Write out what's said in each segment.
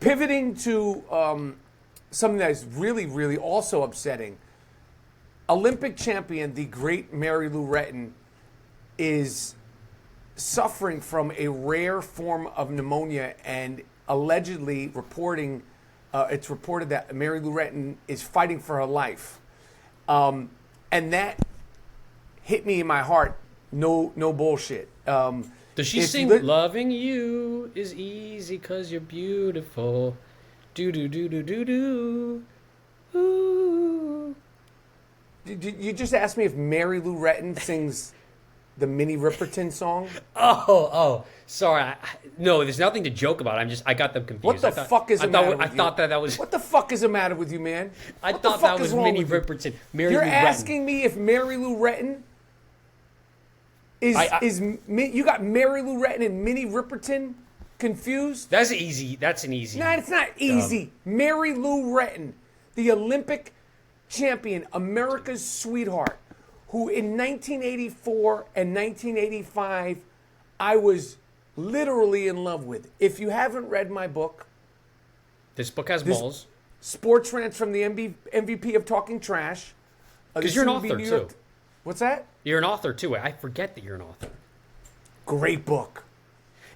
Pivoting to something that is really, really also upsetting. Olympic champion, the great Mary Lou Retton, is suffering from a rare form of pneumonia, and allegedly it's reported that Mary Lou Retton is fighting for her life. And that hit me in my heart. No bullshit. Does she sing "Loving You Is Easy 'Cause You're Beautiful"? Do do do do do do. Ooh. You just asked me if Mary Lou Retton sings the Minnie Riperton song? Oh, sorry. No, there's nothing to joke about. I got them confused. What the fuck is the matter with you? I thought that was. What the fuck is the matter with you, man? I thought that was Minnie Riperton. You're asking me if Mary Lou Retton you got Mary Lou Retton and Minnie Riperton confused? That's easy. That's an easy. No, it's not easy. Mary Lou Retton, the Olympic champion, America's sweetheart, who in 1984 and 1985 I was literally in love with. If you haven't read my book, this book has balls. Sports Rants from the MVP of Talking Trash. Because you're an author too. What's that? You're an author too. I forget that you're an author. Great book.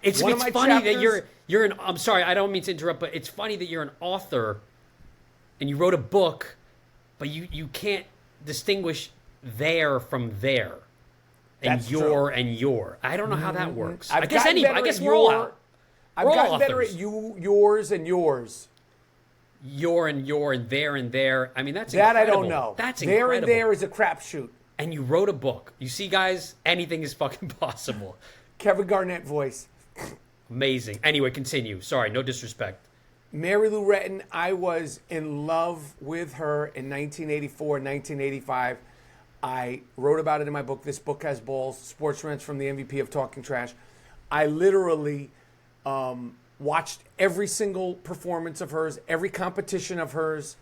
It's funny that you're an. I'm sorry, I don't mean to interrupt, but it's funny that you're an author, and you wrote a book, but you can't distinguish there from there, and That's your true. and your. I don't know how that works. I guess we're all out. I've gotten better at yours and yours. Your and your and there. I mean, that's that incredible. I don't know. That's there incredible. And there is a crapshoot. And you wrote a book. You see, guys, anything is fucking possible. Kevin Garnett voice. Amazing. Anyway, continue. Sorry, no disrespect. Mary Lou Retton, I was in love with her in 1984 and 1985. I wrote about it in my book. This book has balls. Sports Rants from the MVP of Talking Trash. I literally watched every single performance of hers, every competition of hers.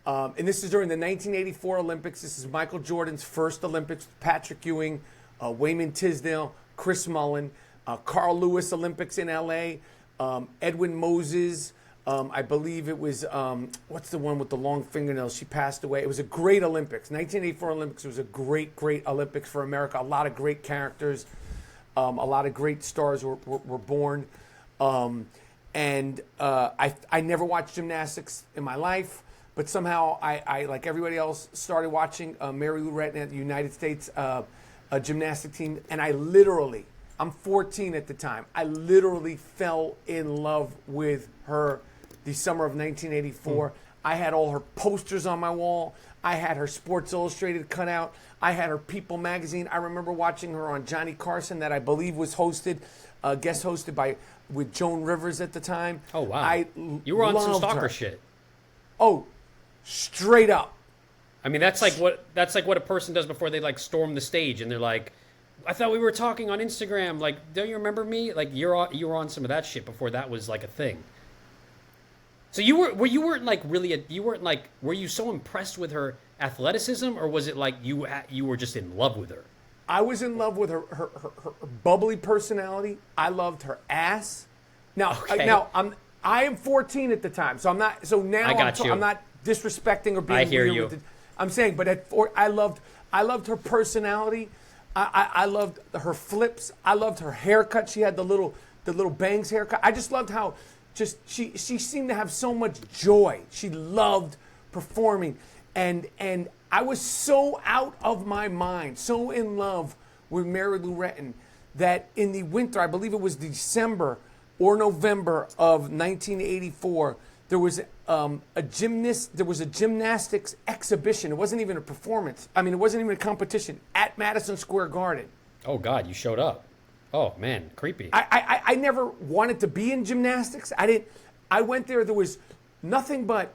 And this is during the 1984 Olympics. This is Michael Jordan's first Olympics. Patrick Ewing, Wayman Tisdale, Chris Mullin, Carl Lewis Olympics in L.A., Edwin Moses. I believe it was, what's the one with the long fingernails? She passed away. It was a great Olympics. 1984 Olympics was a great, great Olympics for America. A lot of great characters. A lot of great stars were born. I never watched gymnastics in my life. But somehow I, like everybody else, started watching Mary Lou Retton at the United States gymnastic team. And I'm 14 at the time, I literally fell in love with her the summer of 1984. I had all her posters on my wall. I had her Sports Illustrated cut out. I had her People magazine. I remember watching her on Johnny Carson, that I believe was guest hosted with Joan Rivers at the time. Oh, wow. You were on some stalker shit. Oh, straight up. I mean, that's like what a person does before they like storm the stage, and they're like, "I thought we were talking on Instagram. Like, don't you remember me? Like, you were on some of that shit before that was like a thing." So were you so impressed with her athleticism, or was it like you were just in love with her? I was in love with her bubbly personality. I loved her ass. Now, okay. I am 14 at the time, so I'm not. So now I'm not disrespecting or being I hear weird you. with it. I'm saying, but I loved her personality. I loved her flips. I loved her haircut. She had the little bangs haircut. I just loved how she seemed to have so much joy. She loved performing, and I was so out of my mind, so in love with Mary Lou Retton, that in the winter, I believe it was December or November of 1984, there was a gymnastics exhibition. It wasn't even a performance. I mean, it wasn't even a competition at Madison Square Garden. Oh God, you showed up. Oh man, creepy. I never wanted to be in gymnastics. I went there. There was nothing but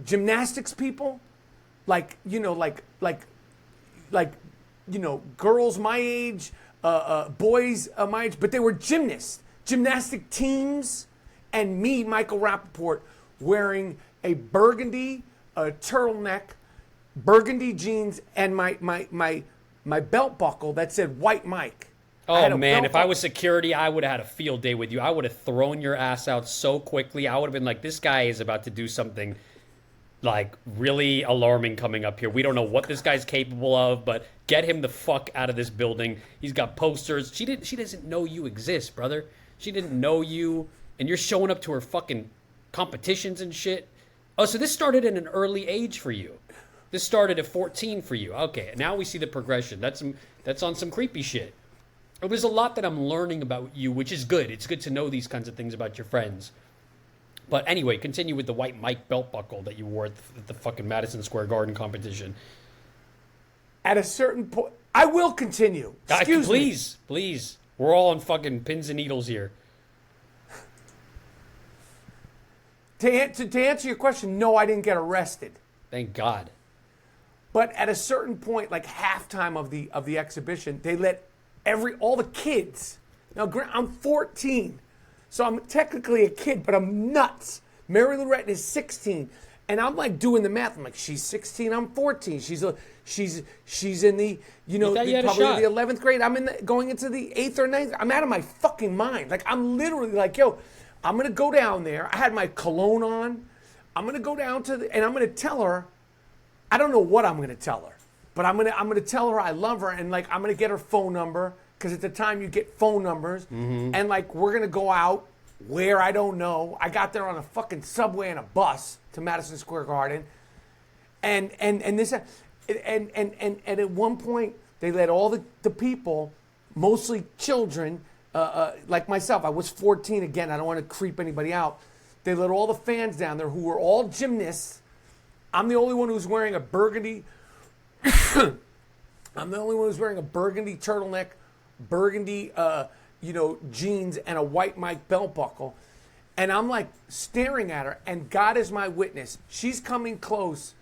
gymnastics people, girls my age, boys my age, but they were gymnasts. Gymnastic teams, and me, Michael Rapaport, wearing a burgundy turtleneck, burgundy jeans, and my belt buckle that said White Mike. Oh man, if I was security, I would have had a field day with you. I would have thrown your ass out so quickly. I would have been like, this guy is about to do something like really alarming coming up here. We don't know what this guy's capable of, but get him the fuck out of this building. He's got posters. She doesn't know you exist, brother. She didn't know you, and you're showing up to her fucking competitions and shit. Oh, so this started at an early age for you. This started at 14 for you. Okay, now we see the progression. That's on some creepy shit. There's a lot that I'm learning about you, which is good. It's good to know these kinds of things about your friends. But anyway, continue with the white Mike belt buckle that you wore at the fucking Madison Square Garden competition. At a certain point, I will continue. Excuse me. Please. We're all on fucking pins and needles here. To answer your question, no, I didn't get arrested. Thank God. But at a certain point, like halftime of the exhibition, they let all the kids. Now, I'm 14, so I'm technically a kid, but I'm nuts. Mary Lou Retton is 16, and I'm like doing the math. I'm like, she's 16, I'm 14. She's in the probably the 11th grade. I'm going into the 8th or 9th. I'm out of my fucking mind. Like I'm literally like, yo, I'm gonna go down there. I had my cologne on. I'm gonna go down and I'm gonna tell her. I don't know what I'm gonna tell her. But I'm gonna tell her I love her, and like I'm gonna get her phone number, because at the time you get phone numbers, and like we're gonna go out where I don't know. I got there on a fucking subway and a bus to Madison Square Garden, and at one point they let all the people, mostly children, like myself. I was 14 again. I don't want to creep anybody out. They let all the fans down there who were all gymnasts. I'm the only one who's wearing a burgundy. I'm the only one who's wearing a burgundy turtleneck, burgundy, jeans, and a white Mike belt buckle. And I'm like staring at her, and God is my witness. She's coming close.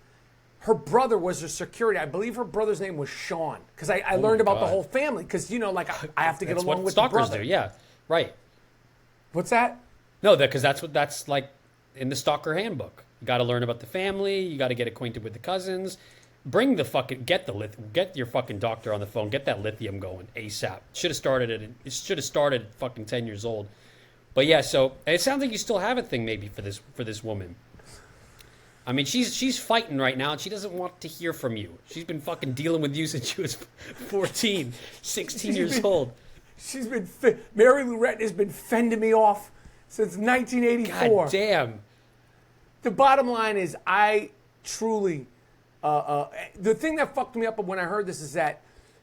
Her brother was her security. I believe her brother's name was Sean, because I learned about the whole family, because, I have to get along with the brother. Stalkers do, yeah. Right. What's that? No, because that's like in the stalker handbook. You got to learn about the family. You got to get acquainted with the cousins. Bring the fucking get your fucking doctor on the phone. Get that lithium going ASAP. Should have started at fucking 10 years old. But yeah, so it sounds like you still have a thing maybe for this woman. I mean, she's fighting right now, and she doesn't want to hear from you. She's been fucking dealing with you since she was 14, 16 years old. Mary Lou Retton has been fending me off since 1984. God damn. The bottom line is, I truly. The thing that fucked me up when I heard this is that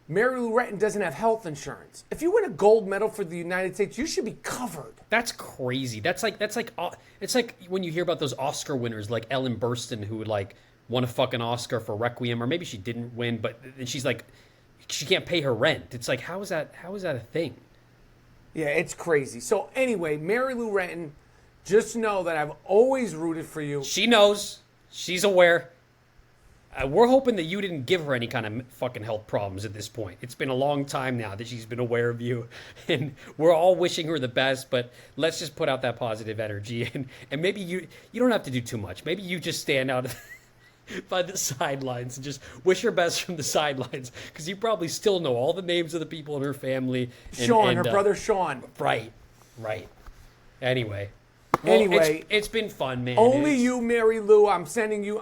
Mary Lou Retton doesn't have health insurance. If you win a gold medal for the United States, you should be covered. That's crazy. It's like when you hear about those Oscar winners like Ellen Burstyn, who like won a fucking Oscar for Requiem, or maybe she didn't win, but she's like, she can't pay her rent. It's like, how is that a thing? Yeah, it's crazy. So anyway, Mary Lou Retton, just know that I've always rooted for you. She knows. She's aware. We're hoping that you didn't give her any kind of fucking health problems at this point. It's been a long time now that she's been aware of you, and we're all wishing her the best, but let's just put out that positive energy, and maybe you don't have to do too much. Maybe you just stand out by the sidelines and just wish her best from the sidelines, because you probably still know all the names of the people in her family. Her brother Sean. Right. Anyway. Well, it's been fun, man. Only you, Mary Lou. I'm sending you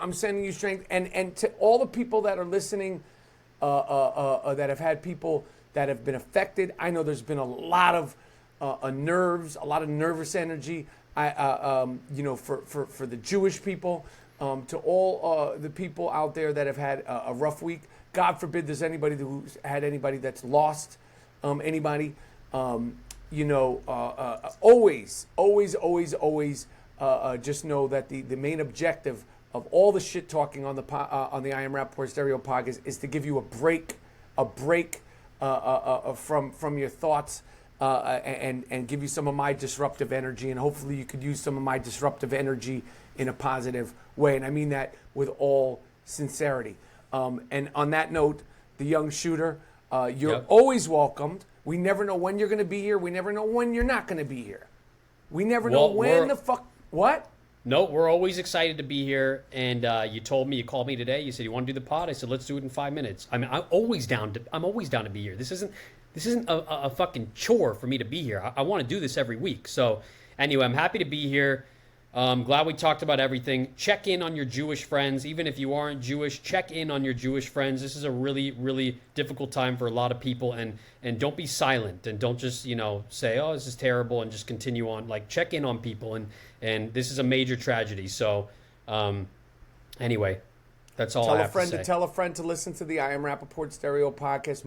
strength, and to all the people that are listening, that have had people that have been affected. I know there's been a lot of nerves, a lot of nervous energy. For the Jewish people, to all the people out there that have had a rough week. God forbid there's anybody who's had anybody that's lost anybody. Always, just know that the main objective of all the shit talking on the I Am Rapaport Stereo Pod is to give you a break from your thoughts, and give you some of my disruptive energy, and hopefully you could use some of my disruptive energy in a positive way, and I mean that with all sincerity. And on that note, the young shooter, you're always welcomed. We never know when you're going to be here. We never know when you're not going to be here. We never know when the fuck... What? No, we're always excited to be here. And you called me today. You said you want to do the pod. I said, let's do it in 5 minutes. I mean, I'm always down to be here. This isn't... this isn't a fucking chore for me to be here. I want to do this every week. So anyway, I'm happy to be here. Glad we talked about everything. Check in on your Jewish friends. Even if you aren't Jewish, check in on your Jewish friends. This is a really, really difficult time for a lot of people. And don't be silent. And don't just, say, oh, this is terrible, and just continue on. Like, check in on people. And this is a major tragedy. So anyway, that's all I have to say. Tell a friend to listen to the I Am Rapaport Stereo podcast.